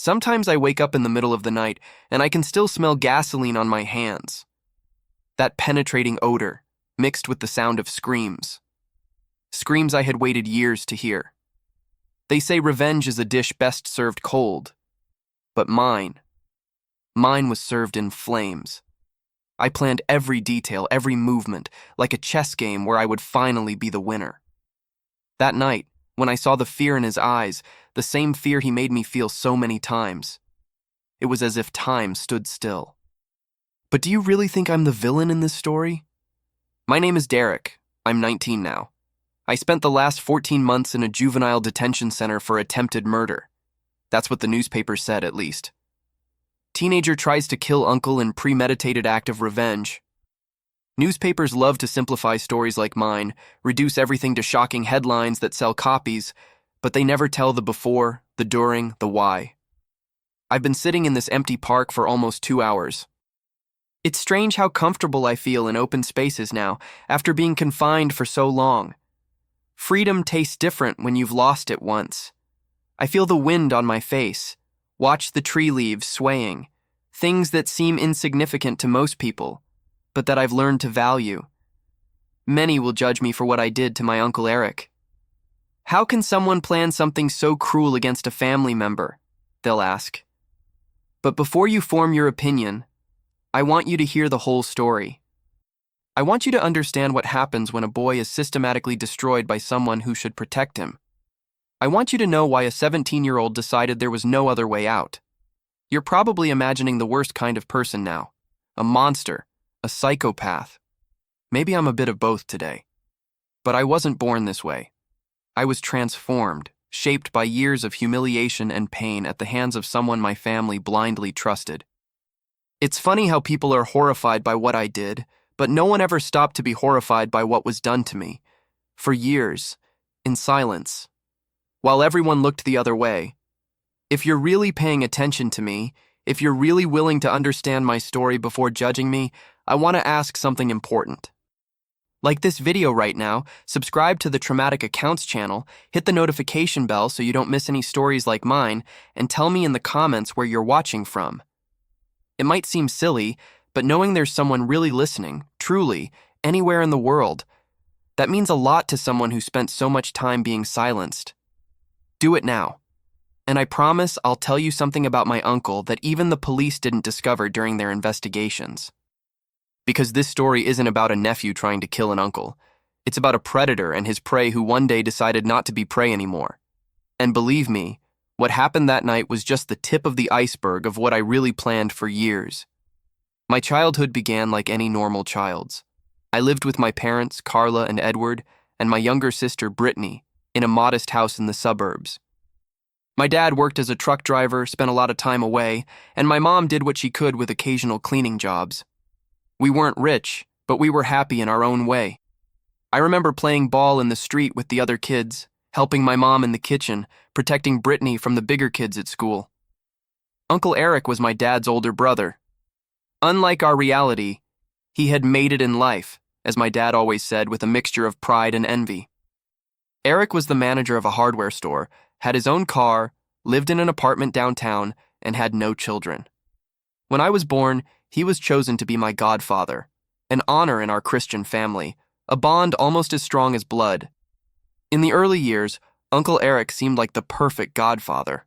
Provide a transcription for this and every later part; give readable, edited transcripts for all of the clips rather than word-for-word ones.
Sometimes I wake up in the middle of the night and I can still smell gasoline on my hands. That penetrating odor, mixed with the sound of screams. Screams I had waited years to hear. They say revenge is a dish best served cold. But mine was served in flames. I planned every detail, every movement, like a chess game where I would finally be the winner. That night, when I saw the fear in his eyes, the same fear he made me feel so many times, it was as if time stood still. But do you really think I'm the villain in this story? My name is Derek. I'm 19 now. I spent the last 14 months in a juvenile detention center for attempted murder. That's what the newspaper said, at least. Teenager tries to kill uncle in premeditated act of revenge. Newspapers love to simplify stories like mine, reduce everything to shocking headlines that sell copies, but they never tell the before, the during, the why. I've been sitting in this empty park for almost 2 hours. It's strange how comfortable I feel in open spaces now, after being confined for so long. Freedom tastes different when you've lost it once. I feel the wind on my face, watch the tree leaves swaying, things that seem insignificant to most people, but that I've learned to value. Many will judge me for what I did to my Uncle Eric. How can someone plan something so cruel against a family member? They'll ask. But before you form your opinion, I want you to hear the whole story. I want you to understand what happens when a boy is systematically destroyed by someone who should protect him. I want you to know why a 17-year-old decided there was no other way out. You're probably imagining the worst kind of person now. A monster, a psychopath. Maybe I'm a bit of both today. But I wasn't born this way. I was transformed, shaped by years of humiliation and pain at the hands of someone my family blindly trusted. It's funny how people are horrified by what I did, but no one ever stopped to be horrified by what was done to me. For years, in silence. While everyone looked the other way. If you're really paying attention to me, if you're really willing to understand my story before judging me, I want to ask something important. Like this video right now, subscribe to the Traumatic Accounts channel, hit the notification bell so you don't miss any stories like mine, and tell me in the comments where you're watching from. It might seem silly, but knowing there's someone really listening, truly, anywhere in the world, that means a lot to someone who spent so much time being silenced. Do it now. And I promise I'll tell you something about my uncle that even the police didn't discover during their investigations. Because this story isn't about a nephew trying to kill an uncle. It's about a predator and his prey who one day decided not to be prey anymore. And believe me, what happened that night was just the tip of the iceberg of what I really planned for years. My childhood began like any normal child's. I lived with my parents, Carla and Edward, and my younger sister, Brittany, in a modest house in the suburbs. My dad worked as a truck driver, spent a lot of time away, and my mom did what she could with occasional cleaning jobs. We weren't rich, but we were happy in our own way. I remember playing ball in the street with the other kids, helping my mom in the kitchen, protecting Brittany from the bigger kids at school. Uncle Eric was my dad's older brother. Unlike our reality, he had made it in life, as my dad always said, with a mixture of pride and envy. Eric was the manager of a hardware store, had his own car, lived in an apartment downtown, and had no children. When I was born, he was chosen to be my godfather, an honor in our Christian family, a bond almost as strong as blood. In the early years, Uncle Eric seemed like the perfect godfather.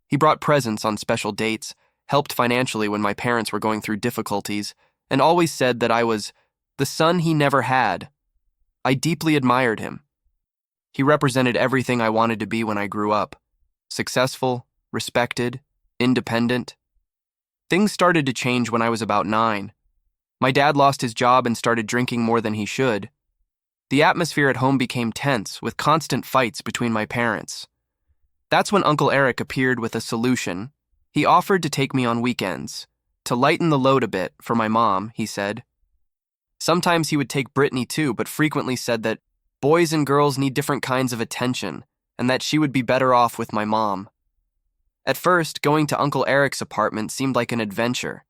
He brought presents on special dates, helped financially when my parents were going through difficulties, and always said that I was the son he never had. I deeply admired him. He represented everything I wanted to be when I grew up. Successful, respected, independent. Things started to change when I was about 9. My dad lost his job and started drinking more than he should. The atmosphere at home became tense, with constant fights between my parents. That's when Uncle Eric appeared with a solution. He offered to take me on weekends, to lighten the load a bit for my mom, he said. Sometimes he would take Brittany too, but frequently said that boys and girls need different kinds of attention, and that she would be better off with my mom. At first, going to Uncle Eric's apartment seemed like an adventure.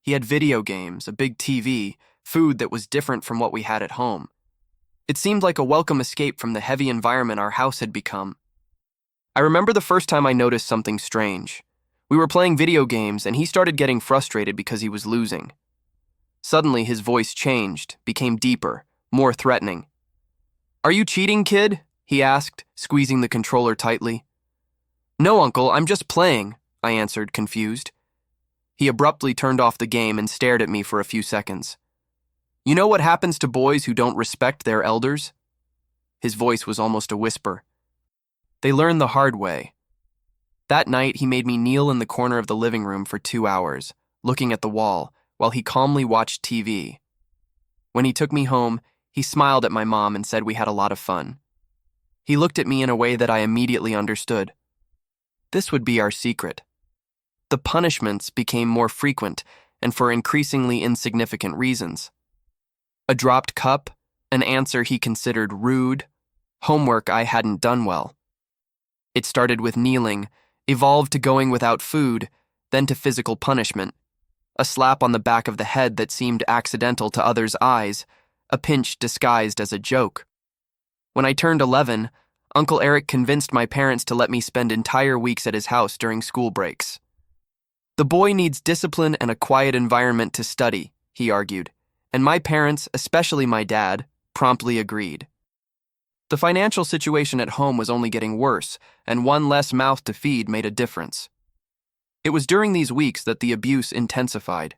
He had video games, a big TV, food that was different from what we had at home. It seemed like a welcome escape from the heavy environment our house had become. I remember the first time I noticed something strange. We were playing video games, and he started getting frustrated because he was losing. Suddenly, his voice changed, became deeper, more threatening. "Are you cheating, kid?" he asked, squeezing the controller tightly. "No, Uncle, I'm just playing," I answered, confused. He abruptly turned off the game and stared at me for a few seconds. "You know what happens to boys who don't respect their elders?" His voice was almost a whisper. "They learn the hard way." That night, he made me kneel in the corner of the living room for 2 hours, looking at the wall, while he calmly watched TV. When he took me home, he smiled at my mom and said we had a lot of fun. He looked at me in a way that I immediately understood. This would be our secret. The punishments became more frequent and for increasingly insignificant reasons. A dropped cup, an answer he considered rude, homework I hadn't done well. It started with kneeling, evolved to going without food, then to physical punishment. A slap on the back of the head that seemed accidental to others' eyes, a pinch disguised as a joke. When I turned 11, Uncle Eric convinced my parents to let me spend entire weeks at his house during school breaks. "The boy needs discipline and a quiet environment to study," he argued, and my parents, especially my dad, promptly agreed. The financial situation at home was only getting worse, and one less mouth to feed made a difference. It was during these weeks that the abuse intensified.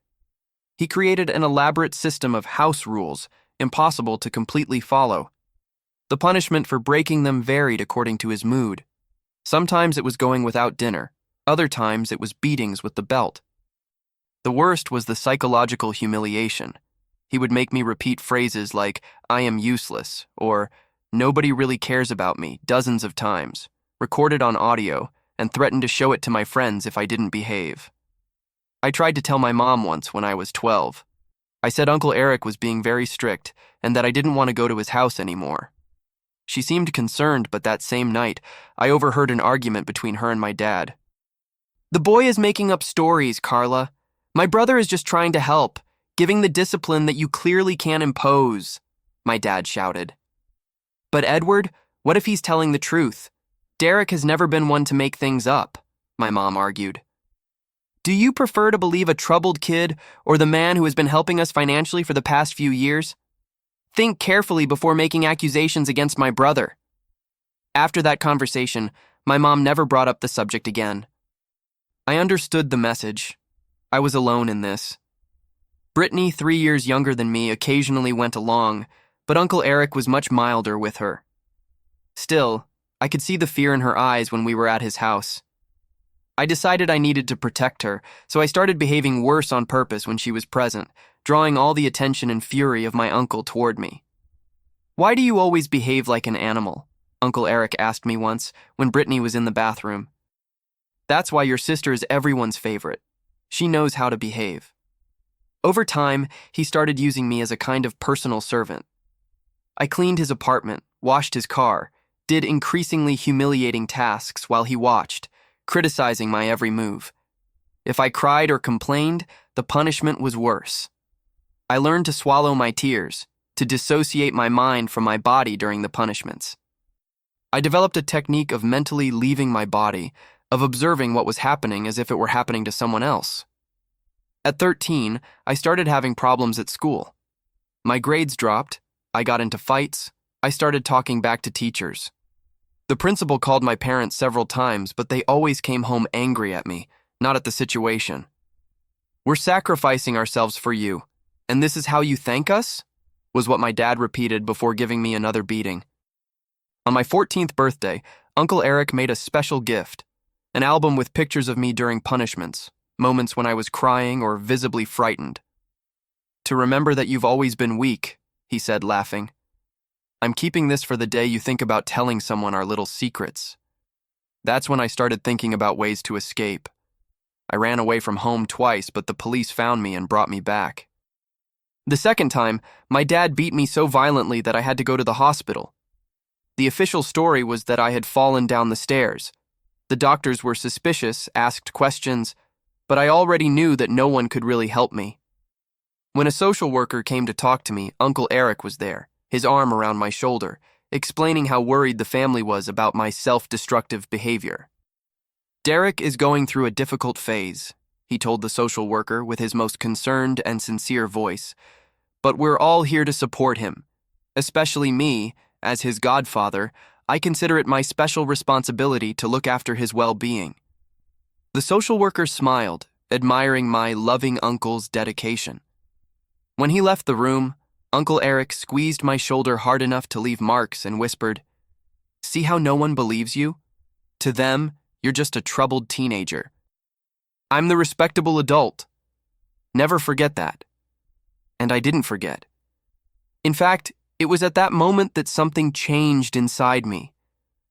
He created an elaborate system of house rules, impossible to completely follow. The punishment for breaking them varied according to his mood. Sometimes it was going without dinner, other times it was beatings with the belt. The worst was the psychological humiliation. He would make me repeat phrases like, "I am useless," or "Nobody really cares about me," dozens of times, recorded on audio, and threatened to show it to my friends if I didn't behave. I tried to tell my mom once when I was 12. I said Uncle Eric was being very strict and that I didn't want to go to his house anymore. She seemed concerned, but that same night, I overheard an argument between her and my dad. "The boy is making up stories, Carla. My brother is just trying to help, giving the discipline that you clearly can't impose," my dad shouted. "But Edward, what if he's telling the truth? Derek has never been one to make things up," my mom argued. "Do you prefer to believe a troubled kid or the man who has been helping us financially for the past few years? Think carefully before making accusations against my brother." After that conversation, my mom never brought up the subject again. I understood the message. I was alone in this. Brittany, 3 years younger than me, occasionally went along, but Uncle Eric was much milder with her. Still, I could see the fear in her eyes when we were at his house. I decided I needed to protect her, so I started behaving worse on purpose when she was present, drawing all the attention and fury of my uncle toward me. "Why do you always behave like an animal?" Uncle Eric asked me once when Brittany was in the bathroom. "That's why your sister is everyone's favorite. She knows how to behave." Over time, he started using me as a kind of personal servant. I cleaned his apartment, washed his car, did increasingly humiliating tasks while he watched, criticizing my every move. If I cried or complained, the punishment was worse. I learned to swallow my tears, to dissociate my mind from my body during the punishments. I developed a technique of mentally leaving my body, of observing what was happening as if it were happening to someone else. At 13, I started having problems at school. My grades dropped, I got into fights, I started talking back to teachers. The principal called my parents several times, but they always came home angry at me, not at the situation. "We're sacrificing ourselves for you, and this is how you thank us?" was what my dad repeated before giving me another beating. On my 14th birthday, Uncle Eric made a special gift, an album with pictures of me during punishments, moments when I was crying or visibly frightened. "To remember that you've always been weak," he said, laughing. "I'm keeping this for the day you think about telling someone our little secrets." That's when I started thinking about ways to escape. I ran away from home twice, but the police found me and brought me back. The second time, my dad beat me so violently that I had to go to the hospital. The official story was that I had fallen down the stairs. The doctors were suspicious, asked questions, but I already knew that no one could really help me. When a social worker came to talk to me, Uncle Eric was there, his arm around my shoulder, explaining how worried the family was about my self-destructive behavior. Derek is going through a difficult phase, he told the social worker with his most concerned and sincere voice. But we're all here to support him. Especially me, as his godfather, I consider it my special responsibility to look after his well-being. The social worker smiled, admiring my loving uncle's dedication. When he left the room, Uncle Eric squeezed my shoulder hard enough to leave marks and whispered, "See how no one believes you? To them, you're just a troubled teenager. I'm the respectable adult. Never forget that." And I didn't forget. In fact, it was at that moment that something changed inside me.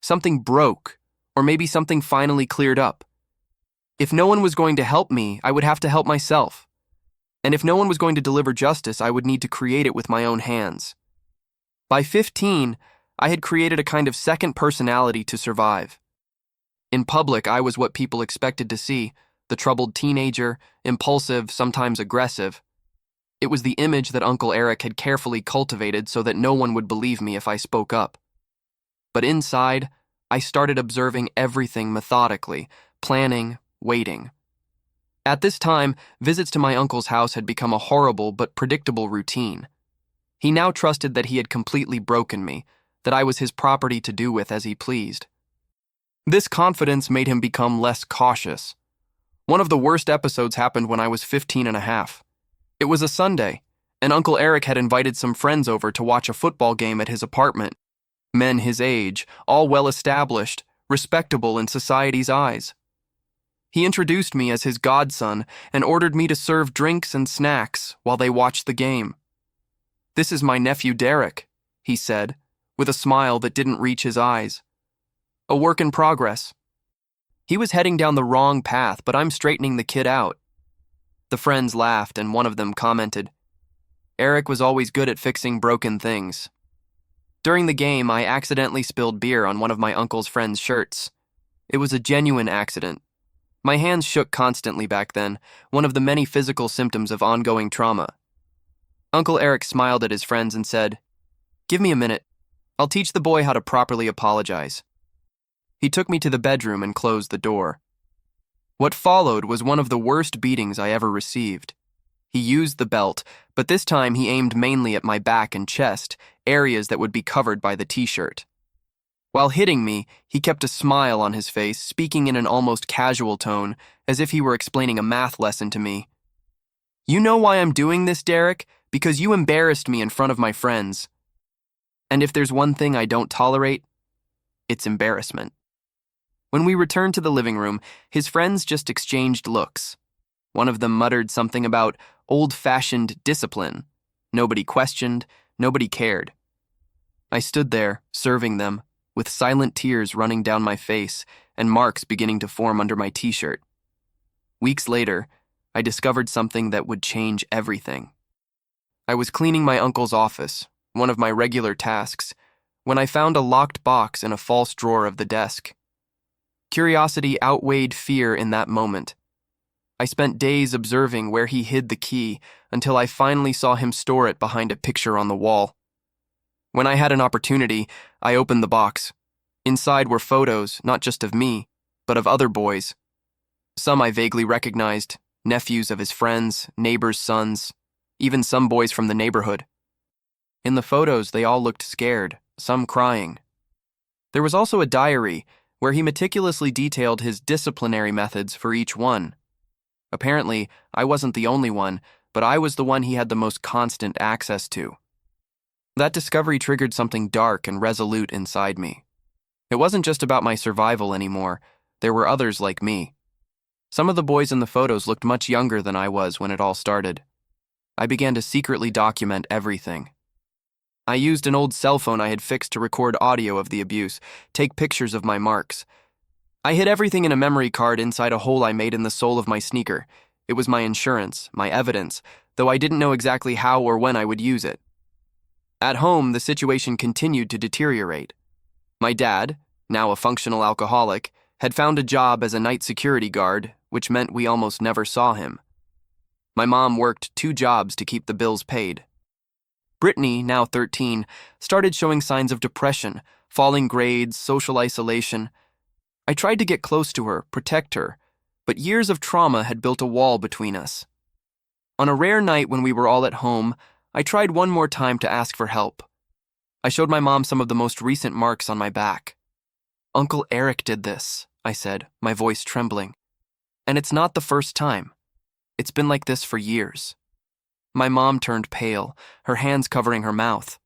Something broke, or maybe something finally cleared up. If no one was going to help me, I would have to help myself. And if no one was going to deliver justice, I would need to create it with my own hands. By 15, I had created a kind of second personality to survive. In public, I was what people expected to see, the troubled teenager, impulsive, sometimes aggressive. It was the image that Uncle Eric had carefully cultivated so that no one would believe me if I spoke up. But inside, I started observing everything methodically, planning, waiting. At this time, visits to my uncle's house had become a horrible but predictable routine. He now trusted that he had completely broken me, that I was his property to do with as he pleased. This confidence made him become less cautious. One of the worst episodes happened when I was 15 and a half. It was a Sunday, and Uncle Eric had invited some friends over to watch a football game at his apartment. Men his age, all well-established, respectable in society's eyes. He introduced me as his godson and ordered me to serve drinks and snacks while they watched the game. "This is my nephew Derek," he said, with a smile that didn't reach his eyes. "A work in progress. He was heading down the wrong path, but I'm straightening the kid out." The friends laughed, and one of them commented, "Eric was always good at fixing broken things." During the game, I accidentally spilled beer on one of my uncle's friend's shirts. It was a genuine accident. My hands shook constantly back then, one of the many physical symptoms of ongoing trauma. Uncle Eric smiled at his friends and said, "Give me a minute. I'll teach the boy how to properly apologize." He took me to the bedroom and closed the door. What followed was one of the worst beatings I ever received. He used the belt, but this time he aimed mainly at my back and chest, areas that would be covered by the t-shirt. While hitting me, he kept a smile on his face, speaking in an almost casual tone, as if he were explaining a math lesson to me. "You know why I'm doing this, Derek? Because you embarrassed me in front of my friends. And if there's one thing I don't tolerate, it's embarrassment." When we returned to the living room, his friends just exchanged looks. One of them muttered something about old-fashioned discipline. Nobody questioned, nobody cared. I stood there, serving them, with silent tears running down my face and marks beginning to form under my t-shirt. Weeks later, I discovered something that would change everything. I was cleaning my uncle's office, one of my regular tasks, when I found a locked box in a false drawer of the desk. Curiosity outweighed fear in that moment. I spent days observing where he hid the key until I finally saw him store it behind a picture on the wall. When I had an opportunity, I opened the box. Inside were photos, not just of me, but of other boys. Some I vaguely recognized, nephews of his friends, neighbors' sons, even some boys from the neighborhood. In the photos, they all looked scared, some crying. There was also a diary where he meticulously detailed his disciplinary methods for each one. Apparently, I wasn't the only one, but I was the one he had the most constant access to. That discovery triggered something dark and resolute inside me. It wasn't just about my survival anymore. There were others like me. Some of the boys in the photos looked much younger than I was when it all started. I began to secretly document everything. I used an old cell phone I had fixed to record audio of the abuse, take pictures of my marks. I hid everything in a memory card inside a hole I made in the sole of my sneaker. It was my insurance, my evidence, though I didn't know exactly how or when I would use it. At home, the situation continued to deteriorate. My dad, now a functional alcoholic, had found a job as a night security guard, which meant we almost never saw him. My mom worked 2 jobs to keep the bills paid. Brittany, now 13, started showing signs of depression, falling grades, social isolation. I tried to get close to her, protect her, but years of trauma had built a wall between us. On a rare night when we were all at home, I tried one more time to ask for help. I showed my mom some of the most recent marks on my back. "Uncle Eric did this," I said, my voice trembling. "And it's not the first time. It's been like this for years." My mom turned pale, her hands covering her mouth.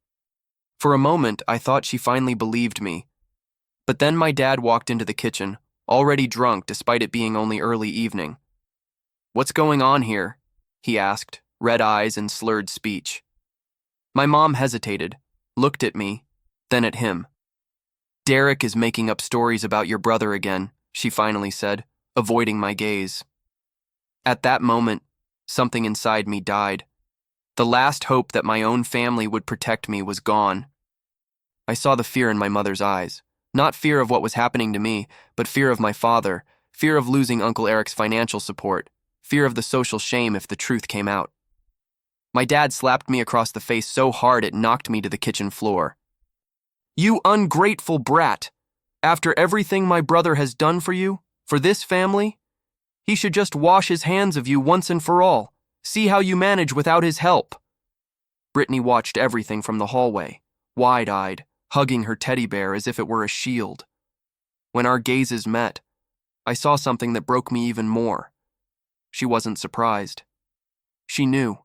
For a moment, I thought she finally believed me. But then my dad walked into the kitchen, already drunk despite it being only early evening. "What's going on here?" he asked, red eyes and slurred speech. My mom hesitated, looked at me, then at him. "Derek is making up stories about your brother again," she finally said, avoiding my gaze. At that moment, something inside me died. The last hope that my own family would protect me was gone. I saw the fear in my mother's eyes. Not fear of what was happening to me, but fear of my father, fear of losing Uncle Eric's financial support, fear of the social shame if the truth came out. My dad slapped me across the face so hard it knocked me to the kitchen floor. "You ungrateful brat! After everything my brother has done for you, for this family, he should just wash his hands of you once and for all. See how you manage without his help." Brittany watched everything from the hallway, wide-eyed, hugging her teddy bear as if it were a shield. When our gazes met, I saw something that broke me even more. She wasn't surprised. She knew.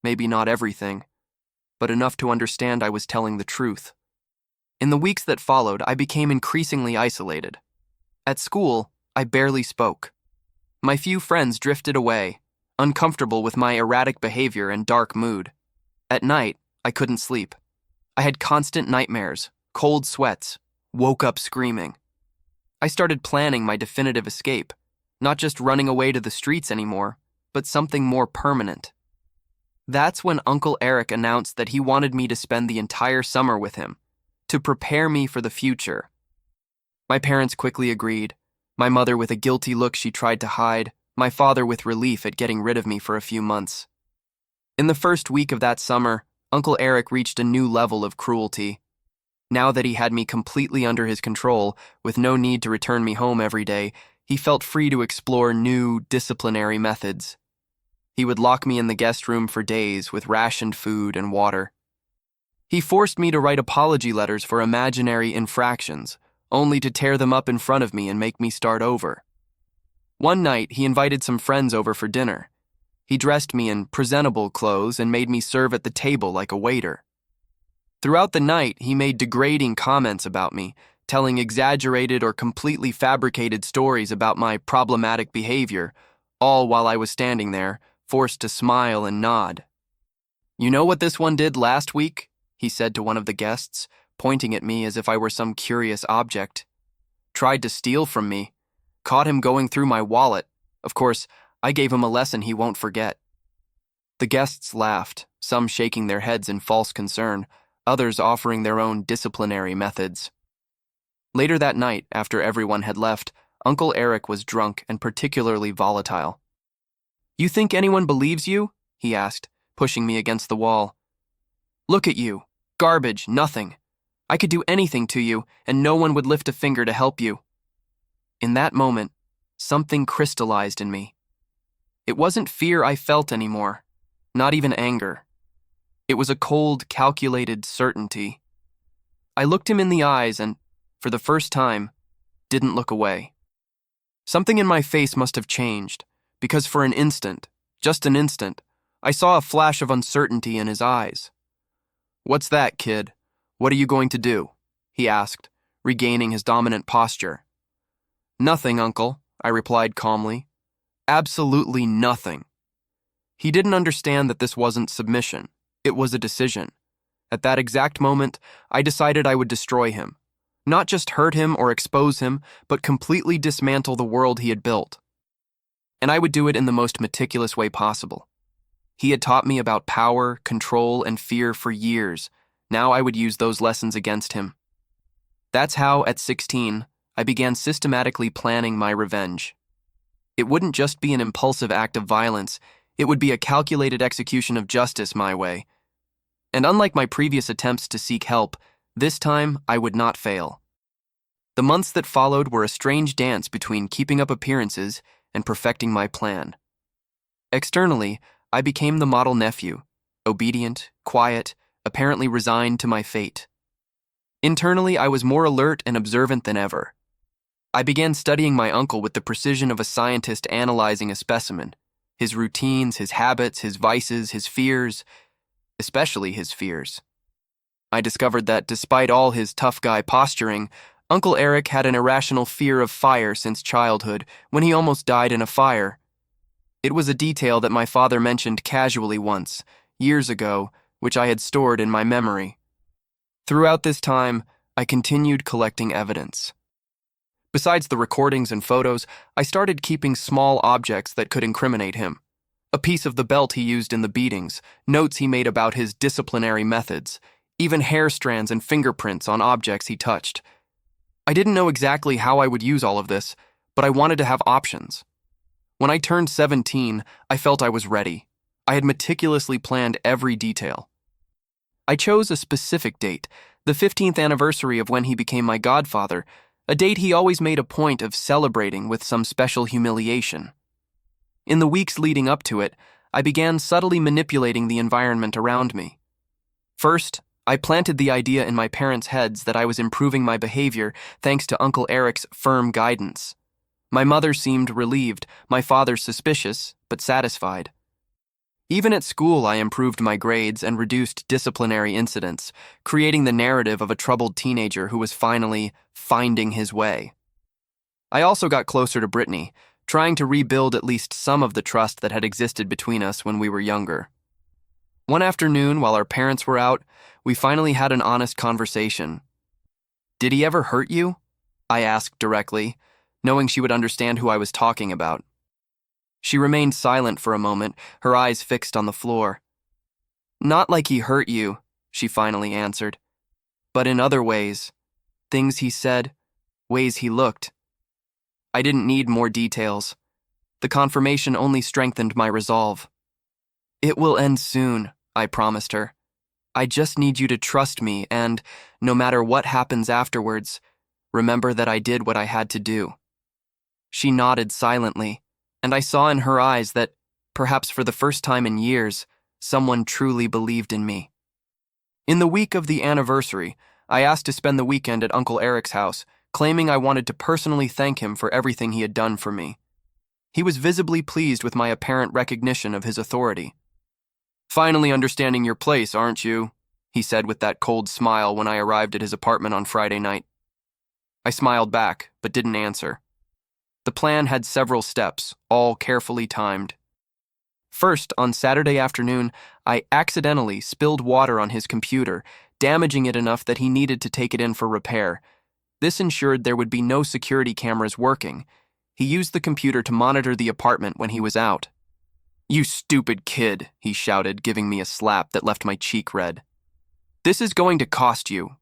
Maybe not everything, but enough to understand I was telling the truth. In the weeks that followed, I became increasingly isolated. At school, I barely spoke. My few friends drifted away, uncomfortable with my erratic behavior and dark mood. At night, I couldn't sleep. I had constant nightmares, cold sweats, woke up screaming. I started planning my definitive escape, not just running away to the streets anymore, but something more permanent. That's when Uncle Eric announced that he wanted me to spend the entire summer with him, to prepare me for the future. My parents quickly agreed, my mother with a guilty look she tried to hide, my father with relief at getting rid of me for a few months. In the first week of that summer, Uncle Eric reached a new level of cruelty. Now that he had me completely under his control, with no need to return me home every day, he felt free to explore new disciplinary methods. He would lock me in the guest room for days with rationed food and water. He forced me to write apology letters for imaginary infractions, only to tear them up in front of me and make me start over. One night, he invited some friends over for dinner. He dressed me in presentable clothes and made me serve at the table like a waiter. Throughout the night, he made degrading comments about me, telling exaggerated or completely fabricated stories about my problematic behavior, all while I was standing there, forced to smile and nod. "You know what this one did last week?" he said to one of the guests, pointing at me as if I were some curious object. "Tried to steal from me. Caught him going through my wallet. Of course, I gave him a lesson he won't forget." The guests laughed, some shaking their heads in false concern, others offering their own disciplinary methods. Later that night, after everyone had left, Uncle Eric was drunk and particularly volatile. "You think anyone believes you?" he asked, pushing me against the wall. "Look at you. Garbage, nothing. I could do anything to you, and no one would lift a finger to help you." In that moment, something crystallized in me. It wasn't fear I felt anymore, not even anger. It was a cold, calculated certainty. I looked him in the eyes and, for the first time, didn't look away. Something in my face must have changed, because for an instant, just an instant, I saw a flash of uncertainty in his eyes. "What's that, kid? What are you going to do?" he asked, regaining his dominant posture. "Nothing, Uncle," I replied calmly. "Absolutely nothing." He didn't understand that this wasn't submission. It was a decision. At that exact moment, I decided I would destroy him. Not just hurt him or expose him, but completely dismantle the world he had built. And I would do it in the most meticulous way possible. He had taught me about power, control, and fear for years. Now I would use those lessons against him. That's how, at 16, I began systematically planning my revenge. It wouldn't just be an impulsive act of violence, it would be a calculated execution of justice my way. And unlike my previous attempts to seek help, this time I would not fail. The months that followed were a strange dance between keeping up appearances and perfecting my plan. Externally, I became the model nephew, obedient, quiet, apparently resigned to my fate. Internally, I was more alert and observant than ever. I began studying my uncle with the precision of a scientist analyzing a specimen. His routines, his habits, his vices, his fears, especially his fears. I discovered that despite all his tough guy posturing, Uncle Eric had an irrational fear of fire since childhood, when he almost died in a fire. It was a detail that my father mentioned casually once, years ago, which I had stored in my memory. Throughout this time, I continued collecting evidence. Besides the recordings and photos, I started keeping small objects that could incriminate him. A piece of the belt he used in the beatings, notes he made about his disciplinary methods, even hair strands and fingerprints on objects he touched. I didn't know exactly how I would use all of this, but I wanted to have options. When I turned 17, I felt I was ready. I had meticulously planned every detail. I chose a specific date, the 15th anniversary of when he became my godfather, a date he always made a point of celebrating with some special humiliation. In the weeks leading up to it, I began subtly manipulating the environment around me. First, I planted the idea in my parents' heads that I was improving my behavior thanks to Uncle Eric's firm guidance. My mother seemed relieved, my father suspicious, but satisfied. Even at school, I improved my grades and reduced disciplinary incidents, creating the narrative of a troubled teenager who was finally finding his way. I also got closer to Brittany, trying to rebuild at least some of the trust that had existed between us when we were younger. One afternoon, while our parents were out, we finally had an honest conversation. "Did he ever hurt you?" I asked directly, knowing she would understand who I was talking about. She remained silent for a moment, her eyes fixed on the floor. "Not like he hurt you," she finally answered, "but in other ways. Things he said, ways he looked." I didn't need more details. The confirmation only strengthened my resolve. "It will end soon," I promised her. "I just need you to trust me and, no matter what happens afterwards, remember that I did what I had to do." She nodded silently, and I saw in her eyes that, perhaps for the first time in years, someone truly believed in me. In the week of the anniversary, I asked to spend the weekend at Uncle Eric's house, claiming I wanted to personally thank him for everything he had done for me. He was visibly pleased with my apparent recognition of his authority. "Finally understanding your place, aren't you?" he said with that cold smile when I arrived at his apartment on Friday night. I smiled back, but didn't answer. The plan had several steps, all carefully timed. First, on Saturday afternoon, I accidentally spilled water on his computer, damaging it enough that he needed to take it in for repair. This ensured there would be no security cameras working. He used the computer to monitor the apartment when he was out. "You stupid kid," he shouted, giving me a slap that left my cheek red. "This is going to cost you."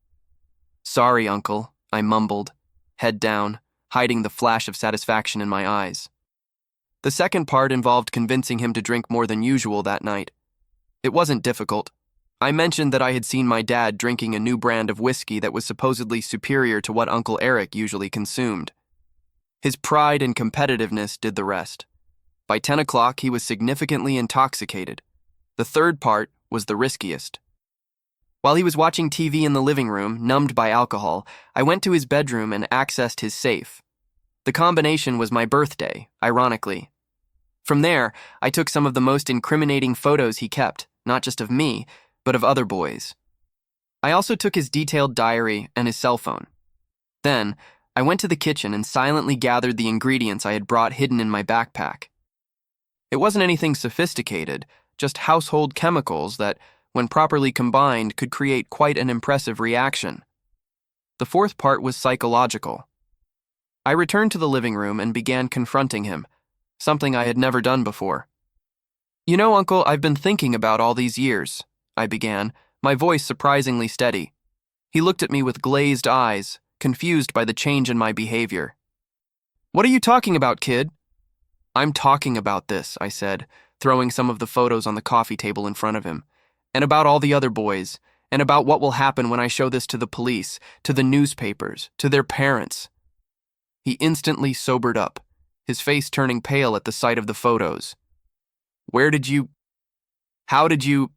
"Sorry, Uncle," I mumbled, head down, hiding the flash of satisfaction in my eyes. The second part involved convincing him to drink more than usual that night. It wasn't difficult. I mentioned that I had seen my dad drinking a new brand of whiskey that was supposedly superior to what Uncle Eric usually consumed. His pride and competitiveness did the rest. By 10 o'clock, he was significantly intoxicated. The third part was the riskiest. While he was watching TV in the living room, numbed by alcohol, I went to his bedroom and accessed his safe. The combination was my birthday, ironically. From there, I took some of the most incriminating photos he kept, not just of me, but of other boys. I also took his detailed diary and his cell phone. Then, I went to the kitchen and silently gathered the ingredients I had brought hidden in my backpack. It wasn't anything sophisticated, just household chemicals that, when properly combined, could create quite an impressive reaction. The fourth part was psychological. I returned to the living room and began confronting him, something I had never done before. "You know, Uncle, I've been thinking about all these years," I began, my voice surprisingly steady. He looked at me with glazed eyes, confused by the change in my behavior. "What are you talking about, kid?" "I'm talking about this," I said, throwing some of the photos on the coffee table in front of him, "and about all the other boys, and about what will happen when I show this to the police, to the newspapers, to their parents. He instantly sobered up, his face turning pale at the sight of the photos. How did you,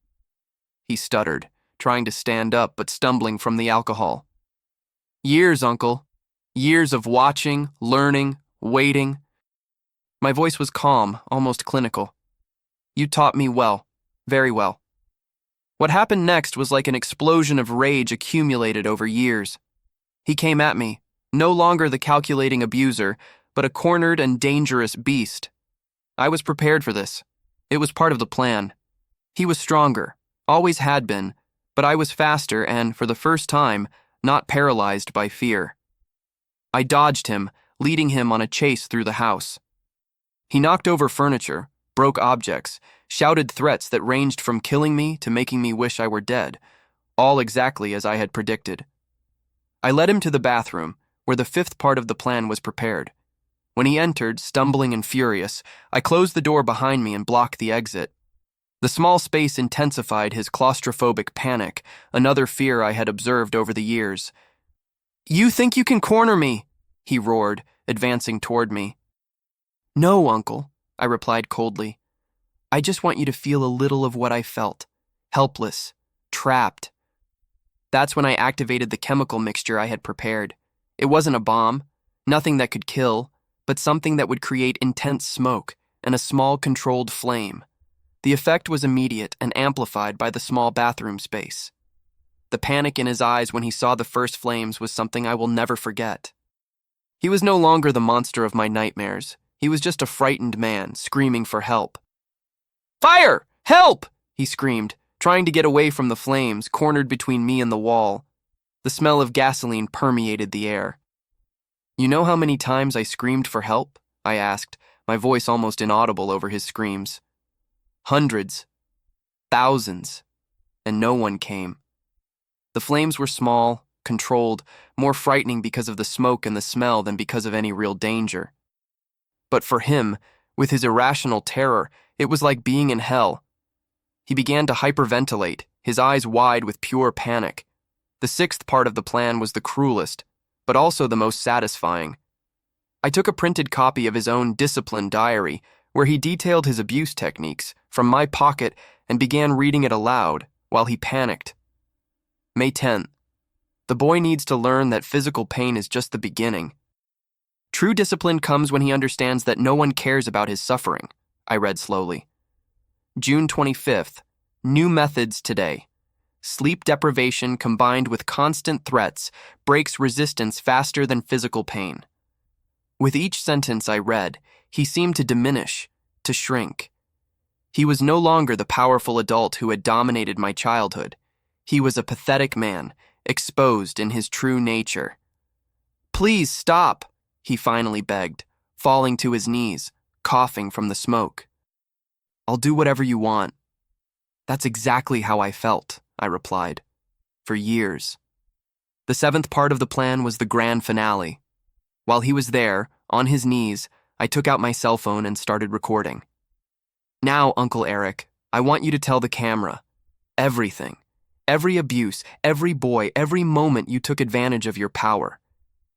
he stuttered, trying to stand up but stumbling from the alcohol. Years, Uncle. Years of watching, learning, waiting. My voice was calm, almost clinical. You taught me well, very well. What happened next was like an explosion of rage accumulated over years. He came at me, no longer the calculating abuser, but a cornered and dangerous beast. I was prepared for this. It was part of the plan. He was stronger, always had been, but I was faster and, for the first time, not paralyzed by fear. I dodged him, leading him on a chase through the house. He knocked over furniture, broke objects, shouted threats that ranged from killing me to making me wish I were dead, all exactly as I had predicted. I led him to the bathroom, where the fifth part of the plan was prepared. When he entered, stumbling and furious, I closed the door behind me and blocked the exit. The small space intensified his claustrophobic panic, another fear I had observed over the years. You think you can corner me? He roared, advancing toward me. No, Uncle, I replied coldly. I just want you to feel a little of what I felt. Helpless, trapped. That's when I activated the chemical mixture I had prepared. It wasn't a bomb, nothing that could kill, but something that would create intense smoke and a small controlled flame. The effect was immediate and amplified by the small bathroom space. The panic in his eyes when he saw the first flames was something I will never forget. He was no longer the monster of my nightmares. He was just a frightened man, screaming for help. Fire! Help! He screamed, trying to get away from the flames, cornered between me and the wall. The smell of gasoline permeated the air. You know how many times I screamed for help? I asked, my voice almost inaudible over his screams. Hundreds, thousands, and no one came. The flames were small, controlled, more frightening because of the smoke and the smell than because of any real danger. But for him, with his irrational terror, it was like being in hell. He began to hyperventilate, his eyes wide with pure panic. The sixth part of the plan was the cruelest, but also the most satisfying. I took a printed copy of his own discipline diary, where he detailed his abuse techniques, from my pocket and began reading it aloud while he panicked. May 10th. The boy needs to learn that physical pain is just the beginning. True discipline comes when he understands that no one cares about his suffering, I read slowly. June 25th. New methods today. Sleep deprivation combined with constant threats breaks resistance faster than physical pain. With each sentence I read, he seemed to diminish, to shrink. He was no longer the powerful adult who had dominated my childhood. He was a pathetic man, exposed in his true nature. Please stop, he finally begged, falling to his knees, coughing from the smoke. I'll do whatever you want. That's exactly how I felt, I replied. For years. The seventh part of the plan was the grand finale. While he was there, on his knees, I took out my cell phone and started recording. Now, Uncle Eric, I want you to tell the camera. Everything. Every abuse, every boy, every moment you took advantage of your power.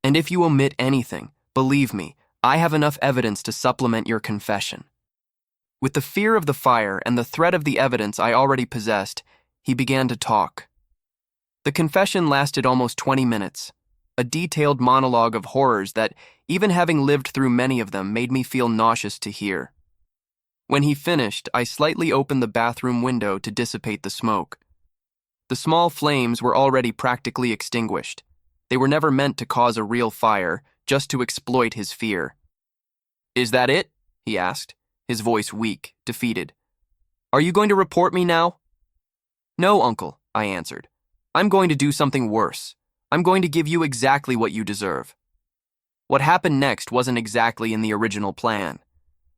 And if you omit anything, believe me, I have enough evidence to supplement your confession. With the fear of the fire and the threat of the evidence I already possessed, he began to talk. The confession lasted almost 20 minutes, a detailed monologue of horrors that, even having lived through many of them, made me feel nauseous to hear. When he finished, I slightly opened the bathroom window to dissipate the smoke. The small flames were already practically extinguished. They were never meant to cause a real fire, just to exploit his fear. Is that it? He asked, his voice weak, defeated. Are you going to report me now? No, Uncle, I answered. I'm going to do something worse. I'm going to give you exactly what you deserve. What happened next wasn't exactly in the original plan.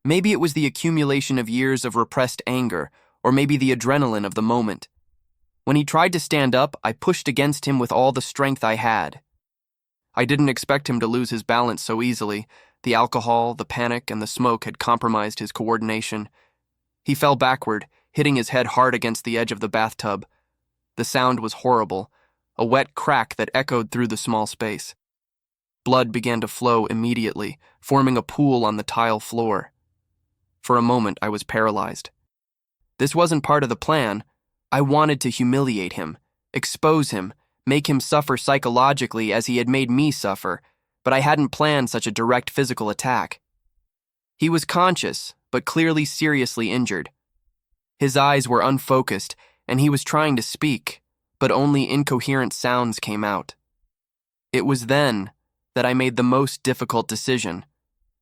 Maybe it was the accumulation of years of repressed anger, or maybe the adrenaline of the moment. When he tried to stand up, I pushed against him with all the strength I had. I didn't expect him to lose his balance so easily. The alcohol, the panic, and the smoke had compromised his coordination. He fell backward, hitting his head hard against the edge of the bathtub. The The sound was horrible, a wet crack that echoed through the small space. Blood began to flow immediately, forming a pool on the tile floor. For a moment, I was paralyzed. This wasn't part of the plan. I wanted to humiliate him, expose him, make him suffer psychologically as he had made me suffer, but I hadn't planned such a direct physical attack. He was conscious, but clearly seriously injured. His eyes were unfocused, and he was trying to speak, but only incoherent sounds came out. It was then that I made the most difficult decision,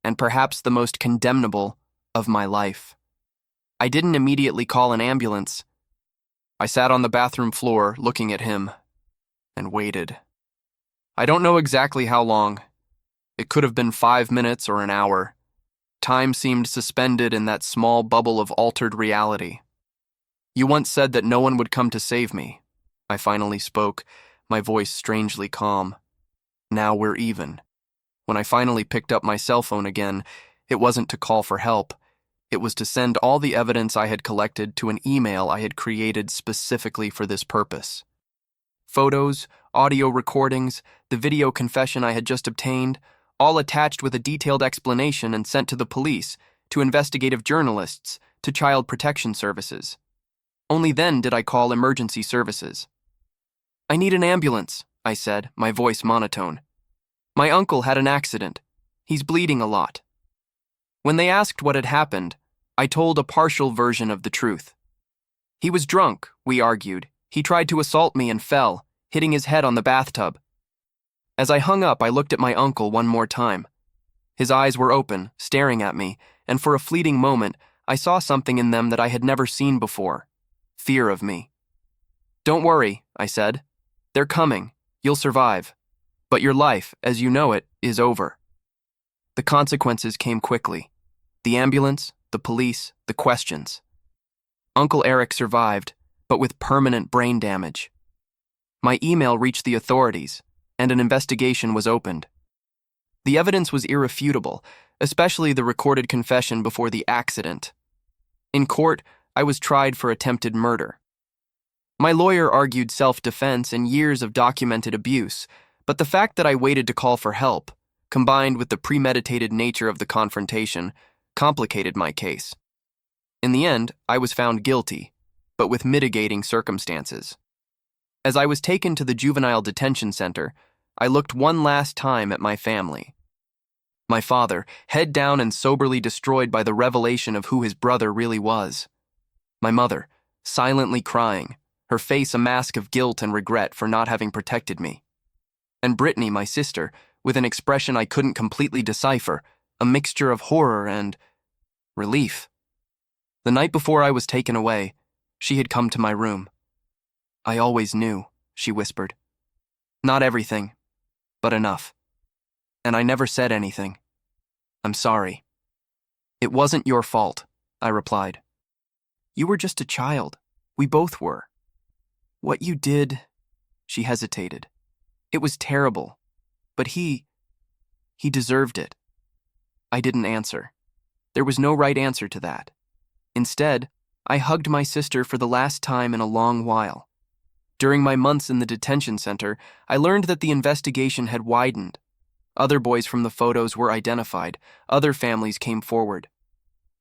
and perhaps the most condemnable, of my life. I didn't immediately call an ambulance. I sat on the bathroom floor looking at him and waited. I don't know exactly how long. It could have been 5 minutes or an hour. Time seemed suspended in that small bubble of altered reality. You once said that no one would come to save me. I finally spoke, my voice strangely calm. Now we're even. When I finally picked up my cell phone again, it wasn't to call for help. It was to send all the evidence I had collected to an email I had created specifically for this purpose. Photos, audio recordings, the video confession I had just obtained, all attached with a detailed explanation and sent to the police, to investigative journalists, to child protection services. Only then did I call emergency services. "I need an ambulance," I said, my voice monotone. "My uncle had an accident. He's bleeding a lot." When they asked what had happened, I told a partial version of the truth. He was drunk, we argued. He tried to assault me and fell, hitting his head on the bathtub. As I hung up, I looked at my uncle one more time. His eyes were open, staring at me, and for a fleeting moment, I saw something in them that I had never seen before. Fear of me. "Don't worry," I said. "They're coming. You'll survive. But your life, as you know it, is over." The consequences came quickly. The ambulance, the police, the questions. Uncle Eric survived, but with permanent brain damage. My email reached the authorities, and an investigation was opened. The evidence was irrefutable, especially the recorded confession before the accident. In court, I was tried for attempted murder. My lawyer argued self-defense and years of documented abuse, but the fact that I waited to call for help, combined with the premeditated nature of the confrontation, complicated my case. In the end, I was found guilty, but with mitigating circumstances. As I was taken to the juvenile detention center, I looked one last time at my family. My father, head down and soberly destroyed by the revelation of who his brother really was. My mother, silently crying, her face a mask of guilt and regret for not having protected me. And Brittany, my sister, with an expression I couldn't completely decipher, a mixture of horror and relief. The night before I was taken away, she had come to my room. "I always knew," she whispered. "Not everything, but enough. And I never said anything. I'm sorry." "It wasn't your fault," I replied. "You were just a child. We both were. What you did," she hesitated. "It was terrible. But he deserved it." I didn't answer. There was no right answer to that. Instead, I hugged my sister for the last time in a long while. During my months in the detention center, I learned that the investigation had widened. Other boys from the photos were identified. Other families came forward.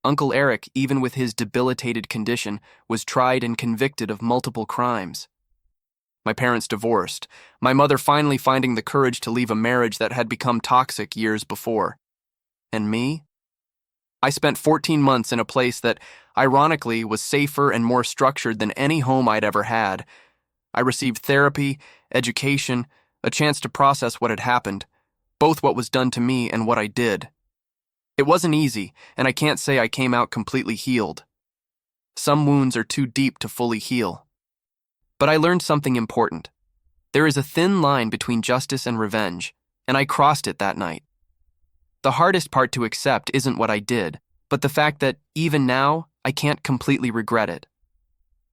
Uncle Eric, even with his debilitated condition, was tried and convicted of multiple crimes. My parents divorced, my mother finally finding the courage to leave a marriage that had become toxic years before. And me? I spent 14 months in a place that, ironically, was safer and more structured than any home I'd ever had. I received therapy, education, a chance to process what had happened, both what was done to me and what I did. It wasn't easy, and I can't say I came out completely healed. Some wounds are too deep to fully heal. But I learned something important. There is a thin line between justice and revenge, and I crossed it that night. The hardest part to accept isn't what I did, but the fact that, even now, I can't completely regret it.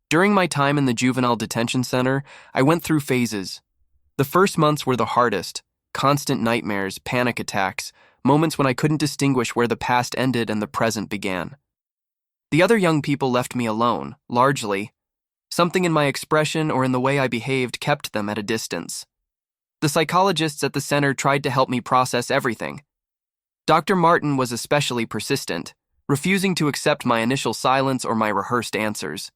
During my time in the juvenile detention center, I went through phases. The first months were the hardest, constant nightmares, panic attacks, moments when I couldn't distinguish where the past ended and the present began. The other young people left me alone, largely. Something in my expression or in the way I behaved kept them at a distance. The psychologists at the center tried to help me process everything. Dr. Martin was especially persistent, refusing to accept my initial silence or my rehearsed answers.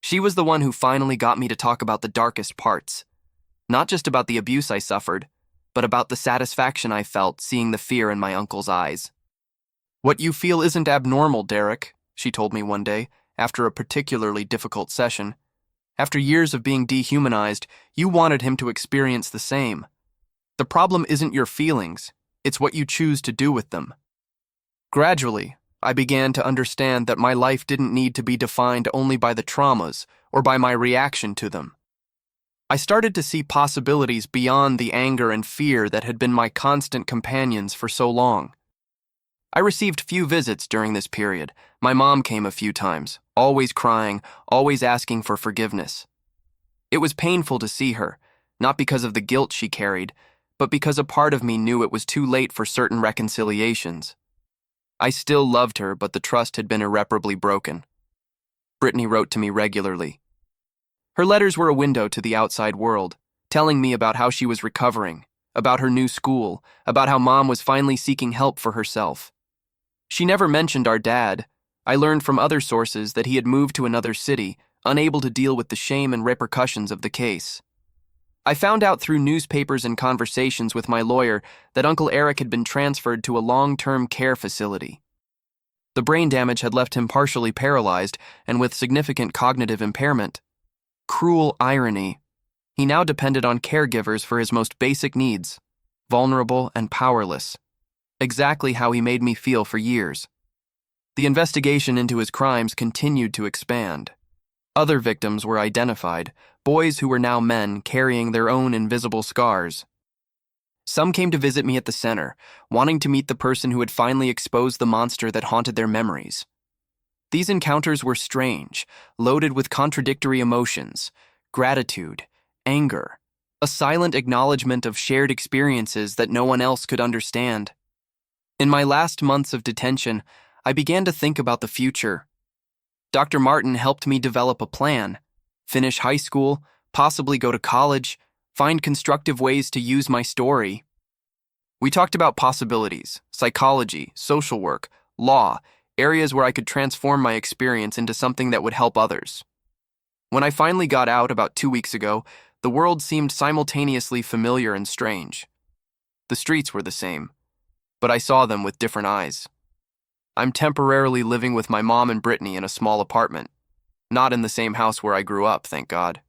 She was the one who finally got me to talk about the darkest parts. Not just about the abuse I suffered, but about the satisfaction I felt seeing the fear in my uncle's eyes. "What you feel isn't abnormal, Derek," she told me one day, after a particularly difficult session. "After years of being dehumanized, you wanted him to experience the same. The problem isn't your feelings, it's what you choose to do with them." Gradually, I began to understand that my life didn't need to be defined only by the traumas or by my reaction to them. I started to see possibilities beyond the anger and fear that had been my constant companions for so long. I received few visits during this period. My mom came a few times, always crying, always asking for forgiveness. It was painful to see her, not because of the guilt she carried, but because a part of me knew it was too late for certain reconciliations. I still loved her, but the trust had been irreparably broken. Brittany wrote to me regularly. Her letters were a window to the outside world, telling me about how she was recovering, about her new school, about how Mom was finally seeking help for herself. She never mentioned our dad. I learned from other sources that he had moved to another city, unable to deal with the shame and repercussions of the case. I found out through newspapers and conversations with my lawyer that Uncle Eric had been transferred to a long-term care facility. The brain damage had left him partially paralyzed and with significant cognitive impairment. Cruel irony. He now depended on caregivers for his most basic needs, vulnerable and powerless. Exactly how he made me feel for years. The investigation into his crimes continued to expand. Other victims were identified, boys who were now men carrying their own invisible scars. Some came to visit me at the center, wanting to meet the person who had finally exposed the monster that haunted their memories. These encounters were strange, loaded with contradictory emotions, gratitude, anger, a silent acknowledgement of shared experiences that no one else could understand. In my last months of detention, I began to think about the future. Dr. Martin helped me develop a plan, finish high school, possibly go to college, find constructive ways to use my story. We talked about possibilities, psychology, social work, law, areas where I could transform my experience into something that would help others. When I finally got out about 2 weeks ago, the world seemed simultaneously familiar and strange. The streets were the same, but I saw them with different eyes. I'm temporarily living with my mom and Brittany in a small apartment, not in the same house where I grew up, thank God.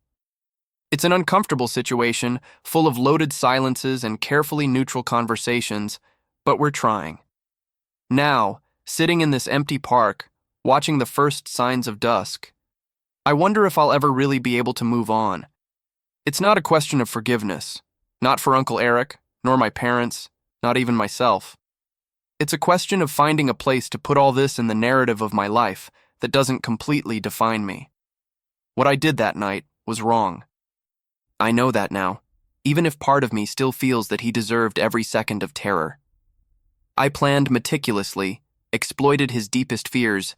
It's an uncomfortable situation, full of loaded silences and carefully neutral conversations, but we're trying. Now, sitting in this empty park, watching the first signs of dusk, I wonder if I'll ever really be able to move on. It's not a question of forgiveness, not for Uncle Eric, nor my parents, not even myself. It's a question of finding a place to put all this in the narrative of my life that doesn't completely define me. What I did that night was wrong. I know that now, even if part of me still feels that he deserved every second of terror. I planned meticulously, exploited his deepest fears,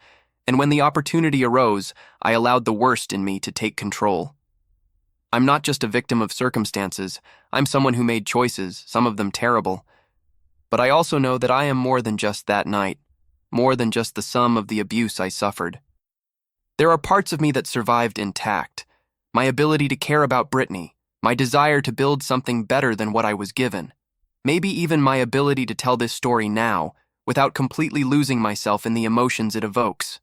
and when the opportunity arose, I allowed the worst in me to take control. I'm not just a victim of circumstances, I'm someone who made choices, some of them terrible. But I also know that I am more than just that night, more than just the sum of the abuse I suffered. There are parts of me that survived intact, my ability to care about Brittany, my desire to build something better than what I was given, maybe even my ability to tell this story now, without completely losing myself in the emotions it evokes.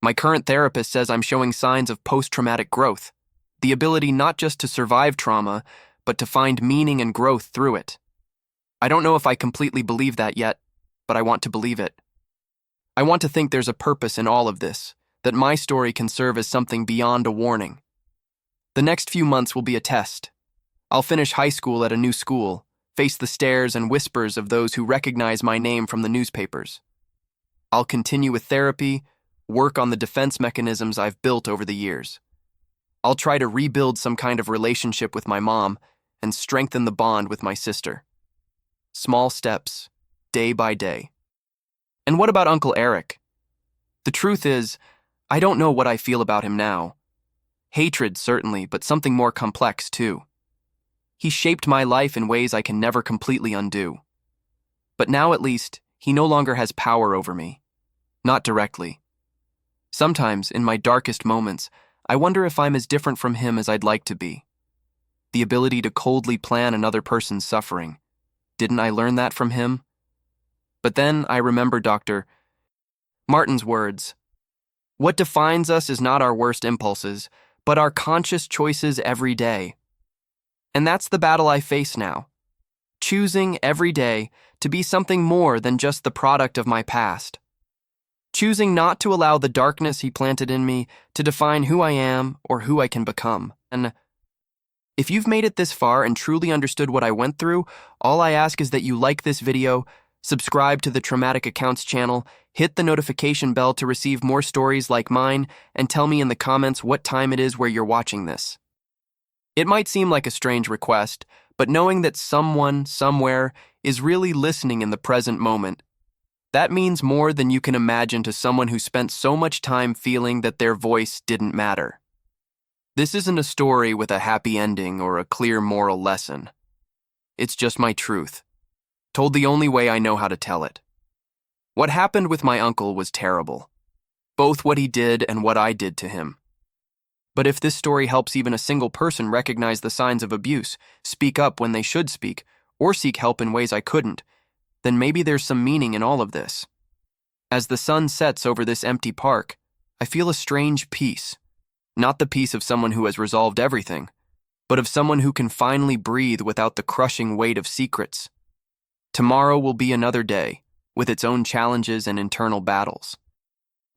My current therapist says I'm showing signs of post-traumatic growth, the ability not just to survive trauma, but to find meaning and growth through it. I don't know if I completely believe that yet, but I want to believe it. I want to think there's a purpose in all of this, that my story can serve as something beyond a warning. The next few months will be a test. I'll finish high school at a new school, face the stares and whispers of those who recognize my name from the newspapers. I'll continue with therapy, work on the defense mechanisms I've built over the years. I'll try to rebuild some kind of relationship with my mom and strengthen the bond with my sister. Small steps, day by day. And what about Uncle Eric? The truth is, I don't know what I feel about him now. Hatred, certainly, but something more complex, too. He shaped my life in ways I can never completely undo. But now, at least, he no longer has power over me. Not directly. Sometimes, in my darkest moments, I wonder if I'm as different from him as I'd like to be. The ability to coldly plan another person's suffering. Didn't I learn that from him? But then I remember Dr. Martin's words. What defines us is not our worst impulses, but our conscious choices every day. And that's the battle I face now. Choosing every day to be something more than just the product of my past. Choosing not to allow the darkness he planted in me to define who I am or who I can become. And if you've made it this far and truly understood what I went through, all I ask is that you like this video, subscribe to the Traumatic Accounts channel, hit the notification bell to receive more stories like mine, and tell me in the comments what time it is where you're watching this. It might seem like a strange request, but knowing that someone, somewhere, is really listening in the present moment, that means more than you can imagine to someone who spent so much time feeling that their voice didn't matter. This isn't a story with a happy ending or a clear moral lesson. It's just my truth, told the only way I know how to tell it. What happened with my uncle was terrible, both what he did and what I did to him. But if this story helps even a single person recognize the signs of abuse, speak up when they should speak, or seek help in ways I couldn't, then maybe there's some meaning in all of this. As the sun sets over this empty park, I feel a strange peace. Not the peace of someone who has resolved everything, but of someone who can finally breathe without the crushing weight of secrets. Tomorrow will be another day, with its own challenges and internal battles.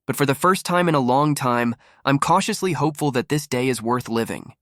But for the first time in a long time, I'm cautiously hopeful that this day is worth living.